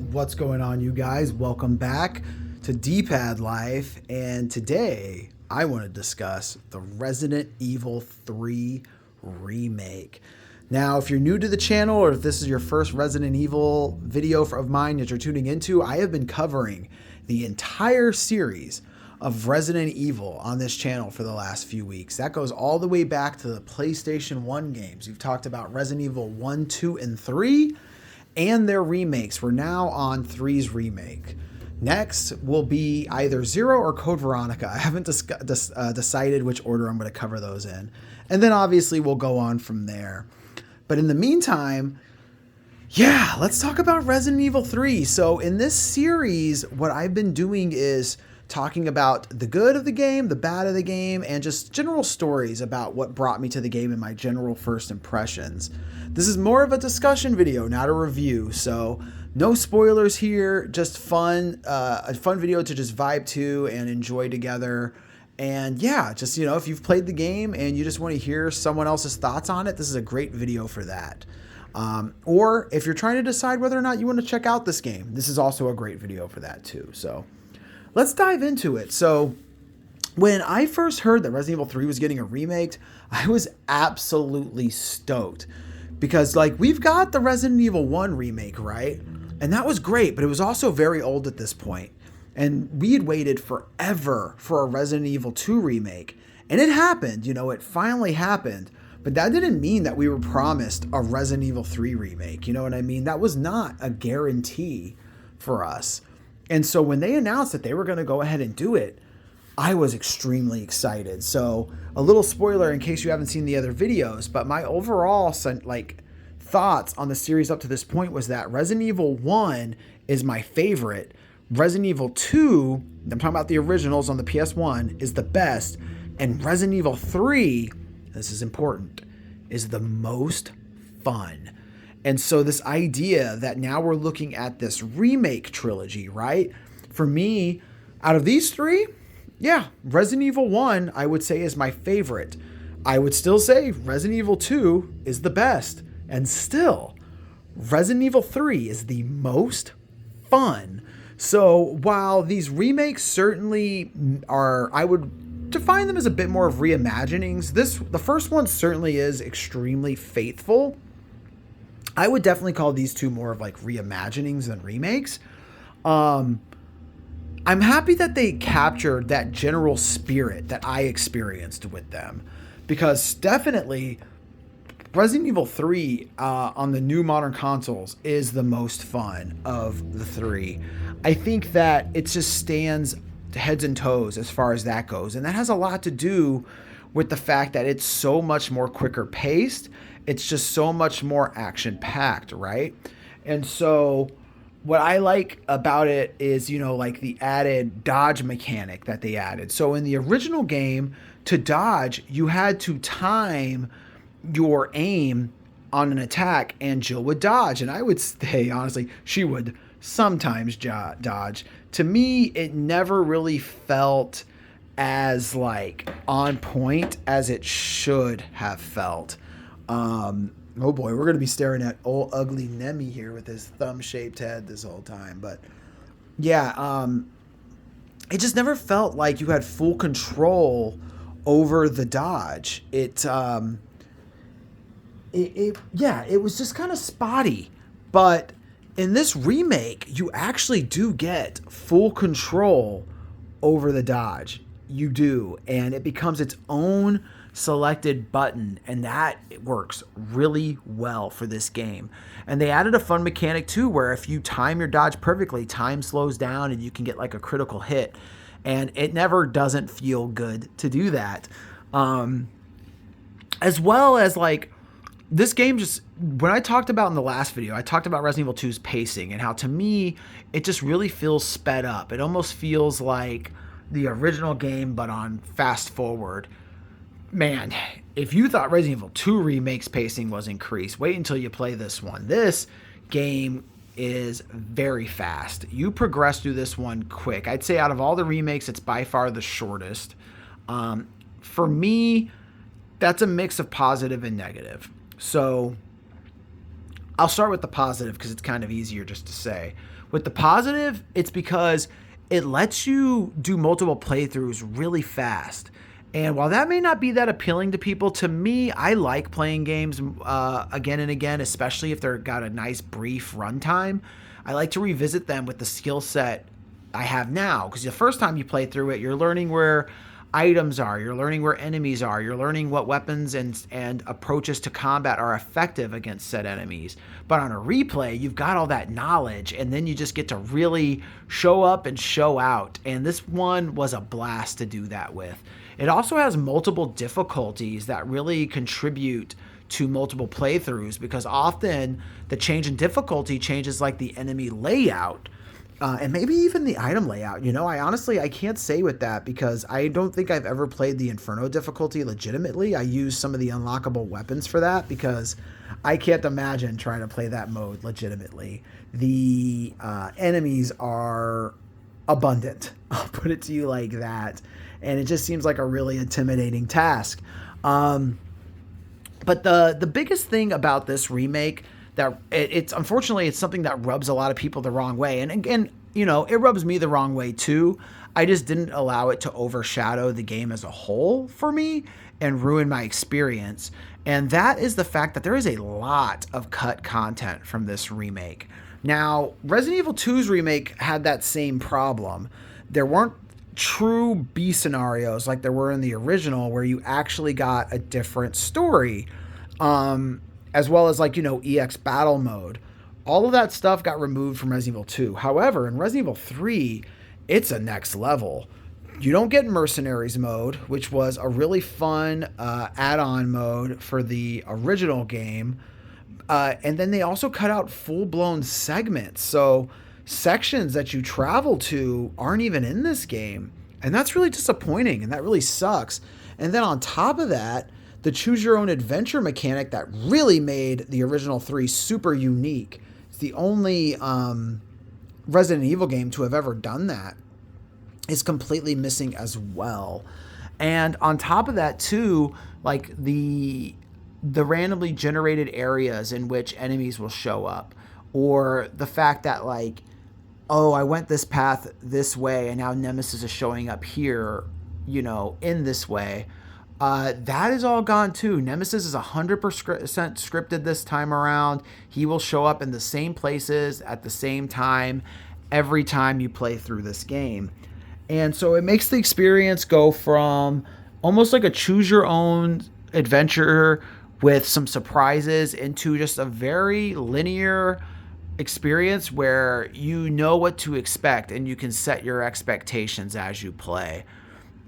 What's going on, you guys? Welcome back to D+Pad Life, and today I want to discuss the Resident Evil 3 remake. Now, if you're new to the channel or if this is your first Resident Evil video of mine that you're tuning into, I have been covering the entire series of Resident Evil on this channel for the last few weeks. That goes all the way back to the PlayStation 1 games. We've talked about Resident Evil 1, 2, and 3 and their remakes. We're now on 3's remake. Next will be either Zero or Code Veronica. I haven't decided which order I'm going to cover those in. And then obviously we'll go on from there. But in the meantime, yeah, let's talk about Resident Evil 3. So in this series, what I've been doing is talking about the good of the game, the bad of the game, and just general stories about what brought me to the game and my general first impressions. This is more of a discussion video, not a review, so no spoilers here, just fun, a fun video to just vibe to and enjoy together. And yeah, just, if you've played the game and you just want to hear someone else's thoughts on it, this is a great video for that. Or if you're trying to decide whether or not you want to check out this game, this is also a great video for that too. So let's dive into it. So when I first heard that Resident Evil 3 was getting a remake, I was absolutely stoked because we've got the Resident Evil 1 remake, right? And that was great, but it was also very old at this point. And we had waited forever for a Resident Evil 2 remake. And it happened, it finally happened. But that didn't mean that we were promised a Resident Evil 3 remake. You know what I mean? That was not a guarantee for us. And so when they announced that they were going to go ahead and do it, I was extremely excited. So a little spoiler in case you haven't seen the other videos, but my overall thoughts on the series up to this point was that Resident Evil 1 is my favorite. Resident Evil 2, I'm talking about the originals on the PS1, is the best. And Resident Evil 3, this is important, is the most fun. And so this idea that now we're looking at this remake trilogy, right? For me, out of these three, yeah, Resident Evil 1, I would say is my favorite. I would still say Resident Evil 2 is the best. And still, Resident Evil 3 is the most fun. So while these remakes certainly are, I would define them as a bit more of reimaginings. The first one certainly is extremely faithful. I would definitely call these two more of reimaginings than remakes. I'm happy that they captured that general spirit that I experienced with them, because definitely Resident Evil 3 on the new modern consoles is the most fun of the three. I think that it just stands heads and toes as far as that goes. And that has a lot to do with the fact that it's so much more quicker paced. It's just so much more action packed, right? And so what I like about it is, the added dodge mechanic that they added. So in the original game, to dodge, you had to time your aim on an attack, and Jill would dodge. And I would say, honestly, she would sometimes dodge. To me, it never really felt as on point as it should have felt. Oh boy, we're going to be staring at old ugly Nemi here with his thumb-shaped head this whole time. But yeah, it just never felt like you had full control over the dodge. It was just kind of spotty. But in this remake, you actually do get full control over the dodge. You do, and it becomes its own selected button, and that works really well for this game. And they added a fun mechanic too, where if you time your dodge perfectly, time slows down and you can get a critical hit, and it never doesn't feel good to do that. As well as this game, just when I talked about in the last video, I talked about Resident Evil 2's pacing and how to me it just really feels sped up. It almost feels like the original game but on fast forward. Man, if you thought Resident Evil 2 Remake's pacing was increased, wait until you play this one. This game is very fast. You progress through this one quick. I'd say out of all the remakes, it's by far the shortest. For me, that's a mix of positive and negative. So I'll start with the positive because it's kind of easier just to say. With the positive, it's because it lets you do multiple playthroughs really fast. And while that may not be that appealing to people, to me, I like playing games again and again, especially if they've got a nice brief runtime. I like to revisit them with the skill set I have now, because the first time you play through it, you're learning where items are, you're learning where enemies are, you're learning what weapons and approaches to combat are effective against said enemies. But on a replay, you've got all that knowledge, and then you just get to really show up and show out. And this one was a blast to do that with. It also has multiple difficulties that really contribute to multiple playthroughs, because often the change in difficulty changes like the enemy layout, and maybe even the item layout. I can't say with that, because I don't think I've ever played the Inferno difficulty legitimately. I use some of the unlockable weapons for that, because I can't imagine trying to play that mode legitimately. The enemies are abundant. I'll put it to you like that. And it just seems like a really intimidating task. But the biggest thing about this remake, that it's unfortunately it's something that rubs a lot of people the wrong way. And again, it rubs me the wrong way too. I just didn't allow it to overshadow the game as a whole for me and ruin my experience. And that is the fact that there is a lot of cut content from this remake. Now, Resident Evil 2's remake had that same problem. There weren't true B scenarios like there were in the original, where you actually got a different story, as well as EX battle mode. All of that stuff got removed from Resident Evil 2. However, in Resident Evil 3, it's a next level. You don't get Mercenaries mode, which was a really fun add-on mode for the original game. And then they also cut out full-blown segments. So sections that you travel to aren't even in this game. And that's really disappointing, and that really sucks. And then on top of that, the choose your own adventure mechanic that really made the original 3 super unique. It's the only Resident Evil game to have ever done that. Is completely missing as well. And on top of that too, like the randomly generated areas in which enemies will show up, or the fact that I went this path this way and now Nemesis is showing up here, in this way. That is all gone too. Nemesis is 100% scripted this time around. He will show up in the same places at the same time every time you play through this game. And so it makes the experience go from almost like a choose your own adventure with some surprises into just a very linear experience where you know what to expect and you can set your expectations as you play.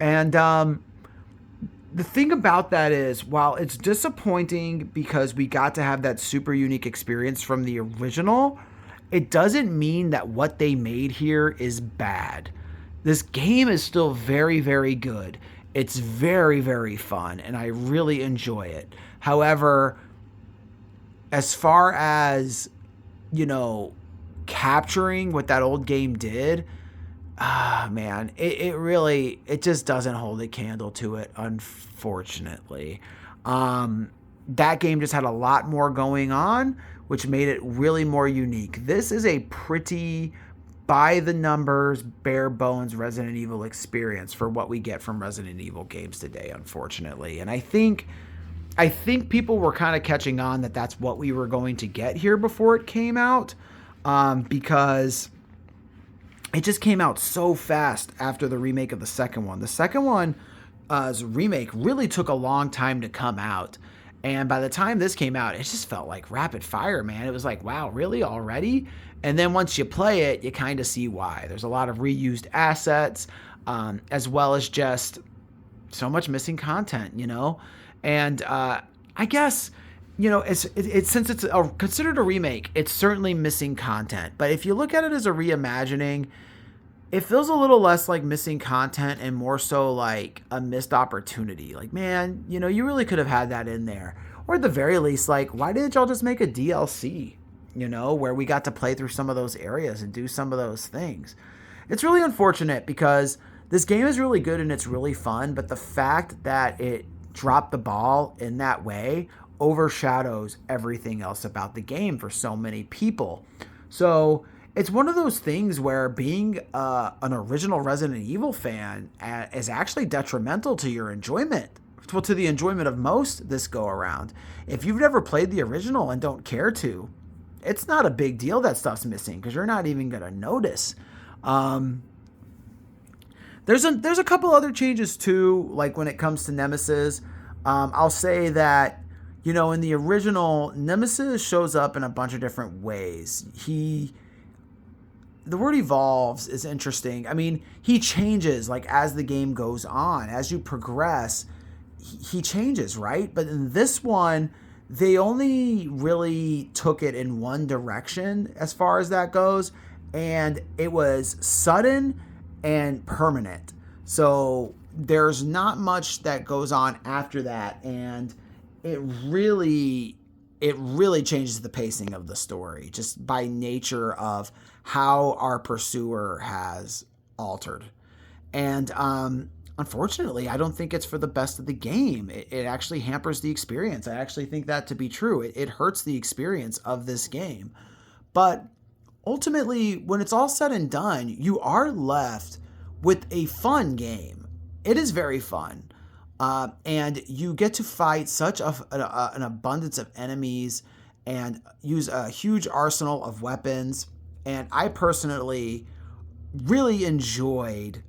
And the thing about that is, while it's disappointing because we got to have that super unique experience from the original, it doesn't mean that what they made here is bad. This game is still very, very good. It's very, very fun, and I really enjoy it. However, as far as, capturing what that old game did, man, it just doesn't hold a candle to it, unfortunately. That game just had a lot more going on, which made it really more unique. This is a pretty by the numbers, bare bones Resident Evil experience for what we get from Resident Evil games today, unfortunately. And I think people were kind of catching on that that's what we were going to get here before it came out, because it just came out so fast after the remake of the second one. The second one's remake really took a long time to come out. And by the time this came out, it just felt like rapid fire, man. It was like, wow, really already? And then once you play it, you kind of see why. There's a lot of reused assets, as well as just so much missing content, And I guess, since it's considered a remake, it's certainly missing content. But if you look at it as a reimagining, it feels a little less like missing content and more so like a missed opportunity. Like, man, you really could have had that in there. Or at the very least, why didn't y'all just make a DLC, where we got to play through some of those areas and do some of those things? It's really unfortunate because this game is really good and it's really fun, but the fact that it dropped the ball in that way overshadows everything else about the game for so many people. So it's one of those things where being an original Resident Evil fan is actually detrimental to your enjoyment. Well, to the enjoyment of most this go around. If you've never played the original and don't care to, it's not a big deal that stuff's missing because you're not even going to notice. There's a couple other changes too, like when it comes to Nemesis. I'll say that, in the original, Nemesis shows up in a bunch of different ways. The word evolves is interesting. I mean, he changes like as the game goes on. As you progress, he changes, right? But in this one, they only really took it in one direction as far as that goes. And it was sudden and permanent. So there's not much that goes on after that. And it really changes the pacing of the story just by nature of how our pursuer has altered. And unfortunately, I don't think it's for the best of the game. It actually hampers the experience. I actually think that to be true. It hurts the experience of this game. But ultimately, when it's all said and done, you are left with a fun game. It is very fun. And you get to fight such an abundance of enemies and use a huge arsenal of weapons. And I personally really enjoyed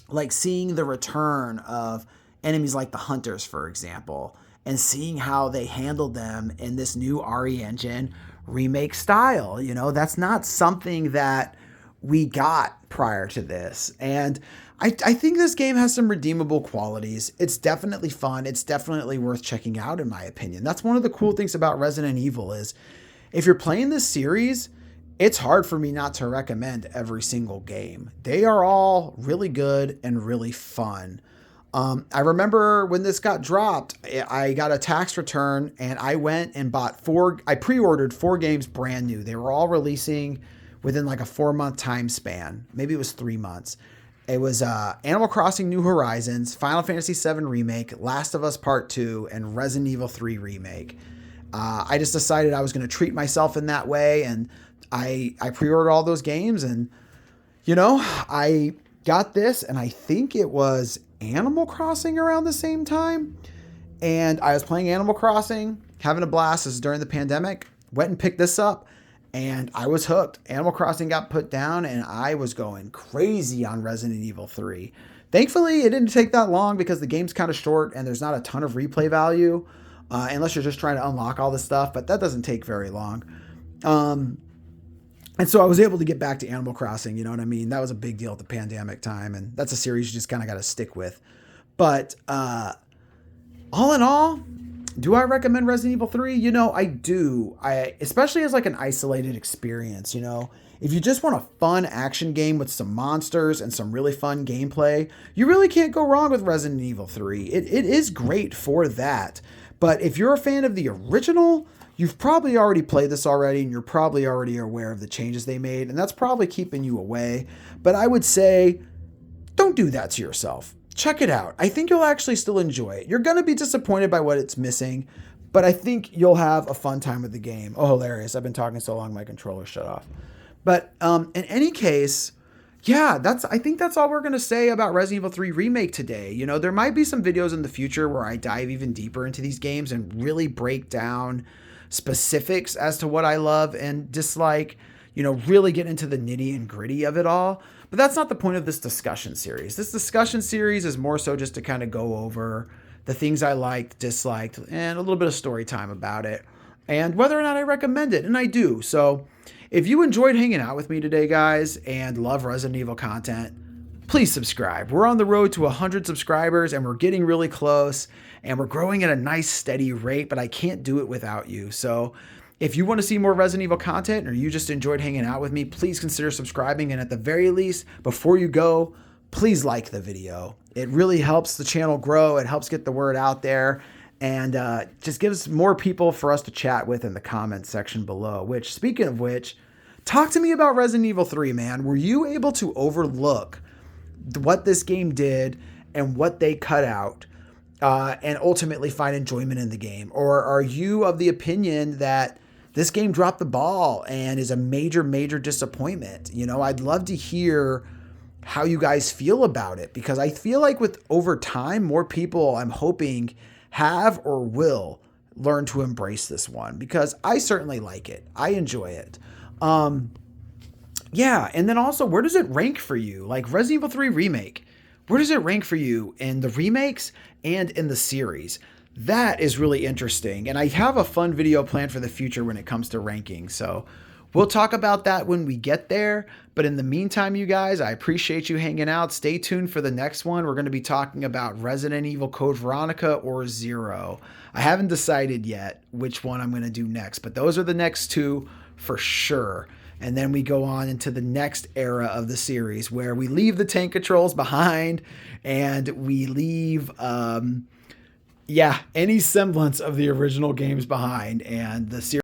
like seeing the return of enemies like the Hunters, for example, and seeing how they handled them in this new RE Engine remake style. That's not something that we got prior to this. And I think this game has some redeemable qualities. It's definitely fun. It's definitely worth checking out, in my opinion. That's one of the cool things about Resident Evil is if you're playing this series, it's hard for me not to recommend every single game. They are all really good and really fun. I remember when this got dropped, I got a tax return and I went and bought I pre-ordered 4 games brand new. They were all releasing within like a 4-month time span. Maybe it was 3 months. It was Animal Crossing New Horizons, Final Fantasy VII Remake, Last of Us Part 2, and Resident Evil 3 Remake. I just decided I was going to treat myself in that way, and I pre-ordered all those games, and, I got this, and I think it was Animal Crossing around the same time, and I was playing Animal Crossing, having a blast. This is during the pandemic. Went and picked this up, and I was hooked. Animal Crossing got put down, and I was going crazy on Resident Evil 3. Thankfully, it didn't take that long because the game's kind of short, and there's not a ton of replay value, unless you're just trying to unlock all this stuff, but that doesn't take very long. And so I was able to get back to Animal Crossing, you know what I mean? That was a big deal at the pandemic time, and that's a series you just kind of got to stick with. But all in all, do I recommend Resident Evil 3? I do. Especially as like an isolated experience, If you just want a fun action game with some monsters and some really fun gameplay, you really can't go wrong with Resident Evil 3. It is great for that. But if you're a fan of the original, you've probably already played this already, and you're probably already aware of the changes they made, and that's probably keeping you away. But I would say, don't do that to yourself. Check it out. I think you'll actually still enjoy it. You're going to be disappointed by what it's missing, but I think you'll have a fun time with the game. Oh, hilarious. I've been talking so long, my controller shut off. But in any case, yeah, I think that's all we're going to say about Resident Evil 3 Remake today. There might be some videos in the future where I dive even deeper into these games and really break down specifics as to what I love and dislike, really get into the nitty and gritty of it all. But that's not the point of this discussion series. This discussion series is more so just to kind of go over the things I liked, disliked, and a little bit of story time about it, and whether or not I recommend it, and I do. So if you enjoyed hanging out with me today, guys, and love Resident Evil content, please subscribe. We're on the road to 100 subscribers, and we're getting really close, and we're growing at a nice, steady rate, but I can't do it without you. So if you want to see more Resident Evil content, or you just enjoyed hanging out with me, please consider subscribing, and at the very least, before you go, please like the video. It really helps the channel grow. It helps get the word out there, and just gives more people for us to chat with in the comments section below. Which, speaking of which, talk to me about Resident Evil 3, man. Were you able to overlook what this game did and what they cut out? and ultimately find enjoyment in the game? Or are you of the opinion that this game dropped the ball and is a major, major disappointment? I'd love to hear how you guys feel about it, because I feel like with over time, more people, I'm hoping, have or will learn to embrace this one, because I certainly like it. I enjoy it. Yeah, and then also, where does it rank for you? Like Resident Evil 3 Remake, where does it rank for you in the remakes and in the series? That is really interesting. And I have a fun video planned for the future when it comes to ranking. So we'll talk about that when we get there. But in the meantime, you guys, I appreciate you hanging out. Stay tuned for the next one. We're going to be talking about Resident Evil Code Veronica or Zero. I haven't decided yet which one I'm going to do next, but those are the next two for sure. And then we go on into the next era of the series where we leave the tank controls behind and we leave, any semblance of the original games behind. And the series